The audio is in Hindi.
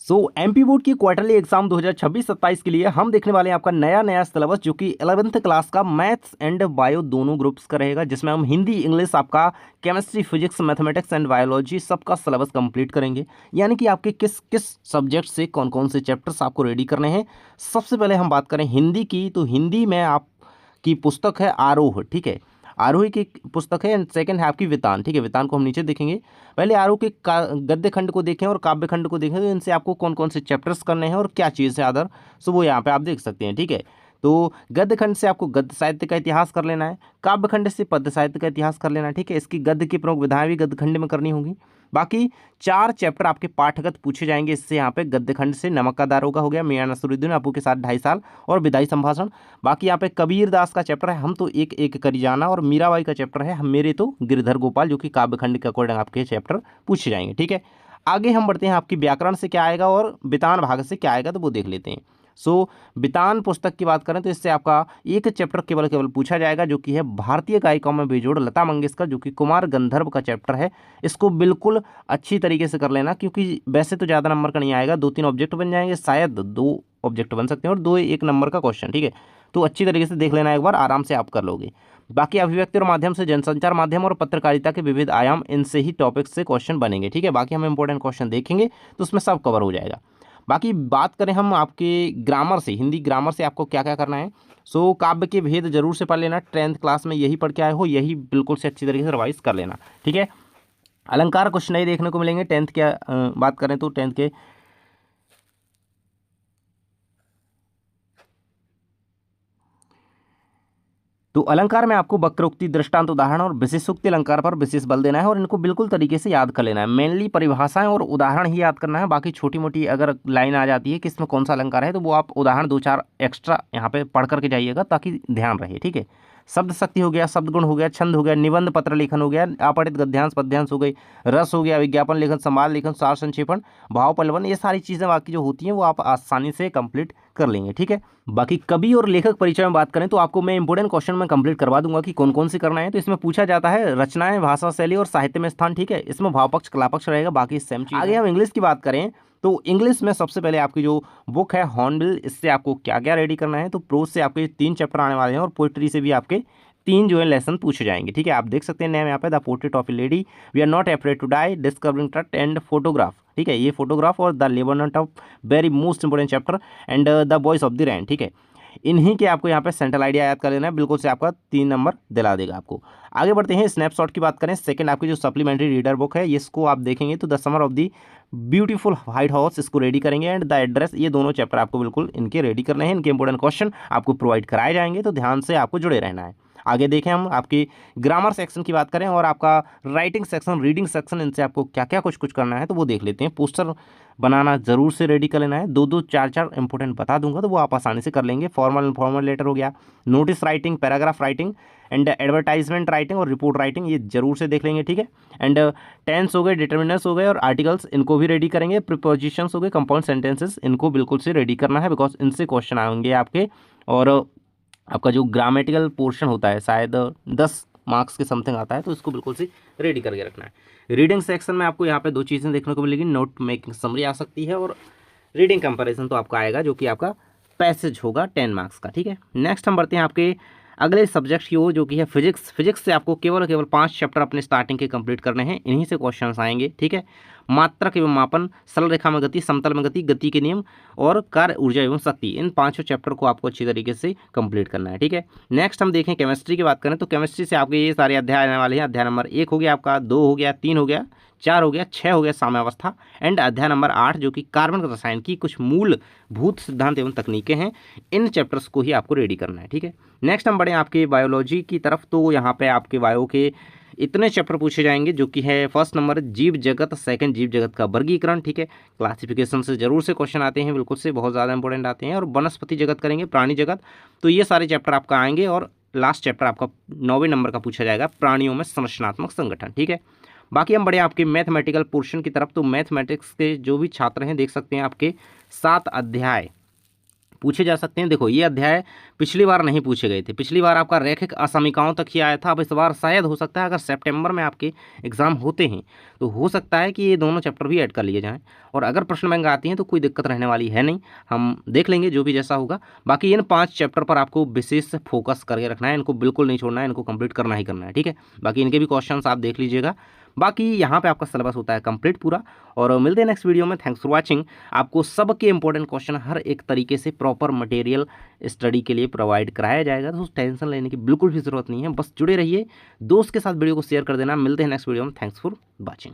एमपी बोर्ड की क्वार्टरली एग्जाम 2026-27 के लिए हम देखने वाले हैं आपका नया सिलेबस, जो कि 11th क्लास का मैथ्स एंड बायो दोनों ग्रुप्स का रहेगा, जिसमें हम हिंदी इंग्लिश आपका chemistry physics mathematics and biology सबका सिलेबस कंप्लीट करेंगे। यानी कि आपके किस किस सब्जेक्ट से कौन कौन से चैप्टर्स आपको रेडी करने हैं। सबसे पहले हम बात करें हिंदी की, तो हिंदी में आपकी पुस्तक है आरोह, ठीक है, आरोही की पुस्तक है। एंड सेकंड है आपकी वितान, ठीक है, वितान को हम नीचे देखेंगे। पहले आरोह के गद्य खंड को देखें और काव्य खंड को देखें, तो इनसे आपको कौन कौन से चैप्टर्स करने हैं और क्या चीज़ है अदर, सो वो यहाँ पे आप देख सकते हैं, ठीक है। तो गद्य खंड से आपको गद्य साहित्य का इतिहास कर लेना है, काव्य खंड से पद्य साहित्य का इतिहास कर लेना है, ठीक है। इसकी गद्य की प्रमुख विधाएं भी गद्य खंड में करनी होगी। बाकी 4 चैप्टर आपके पाठगत पूछे जाएंगे इससे। यहाँ पे गद्य खंड से नमक का दारोगा हो गया, मियां नसरुद्दीन आपू के साथ 2.5 साल और विदाई संभाषण। बाकी यहाँ पे कबीर दास का चैप्टर है हम तो एक एक करी जाना, और मीराबाई का चैप्टर है हम मेरे तो गिरधर गोपाल, जो कि काव्य खंड के अकॉर्डिंग आपके चैप्टर पूछे जाएंगे, ठीक है। आगे हम बढ़ते हैं, आपकी व्याकरण से क्या आएगा और वितान भाग से क्या आएगा, तो वो देख लेते हैं। वितान पुस्तक की बात करें तो इससे आपका एक चैप्टर केवल केवल पूछा जाएगा, जो कि है भारतीय गायिकाओं में बेजोड़ लता मंगेशकर, जो कि कुमार गंधर्व का चैप्टर है। इसको बिल्कुल अच्छी तरीके से कर लेना, क्योंकि वैसे तो ज़्यादा नंबर का नहीं आएगा, 2-3 ऑब्जेक्ट बन जाएंगे, शायद 2 ऑब्जेक्ट बन सकते हैं और 2 1 नंबर का क्वेश्चन, ठीक है। तो अच्छी तरीके से देख लेना, एक बार आराम से आप कर लोगे। बाकी अभिव्यक्ति और माध्यम से जनसंचार माध्यम और पत्रकारिता के विविध आयाम, इनसे ही टॉपिक से क्वेश्चन बनेंगे, ठीक है। बाकी हम इंपॉर्टेंट क्वेश्चन देखेंगे तो उसमें सब कवर हो जाएगा। बाकी बात करें हम आपके ग्रामर से, हिंदी ग्रामर से आपको क्या क्या करना है। काव्य के भेद जरूर से पढ़ लेना, 10th क्लास में यही पढ़ के आए हो, यही बिल्कुल से अच्छी तरीके से रिवाइज कर लेना, ठीक है। अलंकार कुछ नए देखने को मिलेंगे 10th के बात करें तो 10th के तो अलंकार में आपको वक्रोक्ति, दृष्टांत, उदाहरण और विशेषोक्ति अलंकार पर विशेष बल देना है, और इनको बिल्कुल तरीके से याद कर लेना है। मेनली परिभाषाएं और उदाहरण ही याद करना है। बाकी छोटी मोटी अगर लाइन आ जाती है कि इसमें कौन सा अलंकार है, तो वो आप उदाहरण 2-4 एक्स्ट्रा यहाँ पे पढ़ करके जाइएगा, ताकि ध्यान रहे, ठीक है। शब्द शक्ति हो गया, शब्द गुण हो गया, छंद हो गया, निबंध पत्र लेखन हो गया, अपठित गद्यांश पद्यांश हो गई, रस हो गया, विज्ञापन लेखन, संवाद लेखन, सार संक्षेपण, भाव पल्लवन, ये सारी चीज़ें बाकी जो होती हैं वो आप आसानी से कंप्लीट कर लेंगे, ठीक है। बाकी कवि और लेखक परिचय में बात करें तो आपको मैं इंपोर्टेंट क्वेश्चन में कंप्लीट करवा दूंगा कि कौन कौन से करना है। तो इसमें पूछा जाता है रचनाएं, भाषा शैली और साहित्य में स्थान, ठीक है। इसमें भाव पक्ष कला पक्ष रहेगा, बाकी सेम चीज। आगे हम इंग्लिश की बात करें तो इंग्लिश में सबसे पहले आपकी जो बुक है हॉर्नबिल, इससे आपको क्या क्या रेडी करना है। तो प्रोज से आपके 3 चैप्टर आने वाले हैं, और पोइट्री से भी आपके 3 जो है लेसन पूछे जाएंगे, ठीक है। आप देख सकते हैं नेम यहाँ पे, the portrait of a lady, we are not afraid to die, discovering trust and photograph, ठीक है। ये फोटोग्राफ और the laboratory of very most important chapter and the voice of the rain, ठीक है। इन्हीं के आपको यहाँ पे सेंट्रल आइडिया याद कर लेना है, बिल्कुल से आपका 3 नंबर दिला देगा आपको। आगे बढ़ते हैं, स्नैपशॉट की बात करें, सेकंड आपकी जो सप्लीमेंट्री रीडर बुक है, इसको आप देखेंगे तो the summer of the beautiful white house, इसको रेडी करेंगे, एंड द एड्रेस, ये दोनों चैप्टर आपको बिल्कुल इनके रेडी करने हैं। इनके इंपोर्टेंट क्वेश्चन आपको प्रोवाइड कराए जाएंगे, तो ध्यान से आपको जुड़े रहना है। आगे देखें हम आपकी ग्रामर सेक्शन की बात करें और आपका राइटिंग सेक्शन, रीडिंग सेक्शन, इनसे आपको क्या क्या कुछ कुछ करना है, तो वो देख लेते हैं। पोस्टर बनाना जरूर से रेडी कर लेना है, 2-2 4-4 इंपॉर्टेंट बता दूंगा, तो वो आप आसानी से कर लेंगे। फॉर्मल इनफॉर्मल लेटर हो गया, notice writing, paragraph writing and advertisement writing और रिपोर्ट राइटिंग, ये जरूर से देख लेंगे, ठीक है। एंड टेंस हो गए, डिटर्मिनर्स हो गए और आर्टिकल्स, इनको भी रेडी करेंगे। प्रीपोजिशंस हो गए, कंपाउंड सेंटेंसेस, इनको बिल्कुल से रेडी करना है, बिकॉज इनसे क्वेश्चन आएंगे आपके। और आपका जो ग्रामेटिकल पोर्शन होता है शायद 10 मार्क्स के समथिंग आता है, तो इसको बिल्कुल से रेडी करके रखना है। रीडिंग सेक्शन में आपको यहाँ पे 2 चीज़ें देखने को मिलेगी, नोट मेकिंग समरी आ सकती है, और रीडिंग कंपैरिजन तो आपका आएगा, जो कि आपका पैसेज होगा 10 मार्क्स का, ठीक है। नेक्स्ट हम बढ़ते हैं आपके अगले सब्जेक्ट की ओर, जो कि है फिजिक्स। फिजिक्स से आपको केवल केवल 5 चैप्टर अपने स्टार्टिंग के कंप्लीट करने हैं, इन्हीं से क्वेश्चंस आएंगे, ठीक है। मात्रक एवं मापन, सरल रेखा में गति, समतल में गति, गति के नियम और कार्य ऊर्जा एवं शक्ति, इन 5 चैप्टर को आपको अच्छी तरीके से कंप्लीट करना है, ठीक है। नेक्स्ट हम देखें केमिस्ट्री की बात करें तो केमिस्ट्री से आपके ये सारे अध्याय आने वाले हैं। अध्याय नंबर 1 हो गया आपका, 2 हो गया, 3 हो गया, 4 हो गया, 6 हो गया साम्यावस्था, एंड अध्याय नंबर 8 जो कि कार्बन रसायन की कुछ मूलभूत सिद्धांत एवं तकनीकें हैं, इन चैप्टर्स को ही आपको रेडी करना है, ठीक है। नेक्स्ट हम बढ़े आपके बायोलॉजी की तरफ, तो यहाँ पे आपके बायो के इतने चैप्टर पूछे जाएंगे, जो कि है फर्स्ट नंबर जीव जगत, सेकंड जीव जगत का वर्गीकरण, ठीक है। क्लासिफिकेशन से जरूर से क्वेश्चन आते हैं, बिल्कुल से बहुत ज़्यादा इंपॉर्टेंट आते हैं, और वनस्पति जगत करेंगे, प्राणी जगत, तो ये सारे चैप्टर आपका आएंगे। और लास्ट चैप्टर आपका 9वें नंबर का पूछा जाएगा, प्राणियों में संरचनात्मक संगठन, ठीक है। बाकी हम बढ़े आपके मैथमेटिकल पोर्शन की तरफ, तो मैथमेटिक्स के जो भी छात्र हैं देख सकते हैं आपके 7 अध्याय पूछे जा सकते हैं। देखो ये अध्याय पिछली बार नहीं पूछे गए थे, पिछली बार आपका रैखिक असमीकाओं तक ही आया था। अब इस बार शायद हो सकता है अगर सितंबर में आपके एग्जाम होते हैं तो हो सकता है कि ये दोनों चैप्टर भी ऐड कर लिए जाएं, और अगर प्रश्न बैंक आती हैं तो कोई दिक्कत रहने वाली है नहीं, हम देख लेंगे जो भी जैसा होगा। बाकी इन 5 चैप्टर पर आपको विशेष फोकस करके रखना है, इनको बिल्कुल नहीं छोड़ना है, इनको कंप्लीट करना ही करना है, ठीक है। बाकी इनके भी क्वेश्चंस आप देख लीजिएगा। बाकी यहाँ पे आपका सिलेबस होता है कंप्लीट पूरा, और मिलते हैं नेक्स्ट वीडियो में। Thanks for watching. आपको सबके इंपॉर्टेंट क्वेश्चन हर एक तरीके से प्रॉपर मटेरियल स्टडी के लिए प्रोवाइड कराया जाएगा, तो टेंशन लेने की बिल्कुल भी जरूरत नहीं है, बस जुड़े रहिए, दोस्त के साथ वीडियो को शेयर कर देना। मिलते हैं नेक्स्ट वीडियो में। Thanks for watching.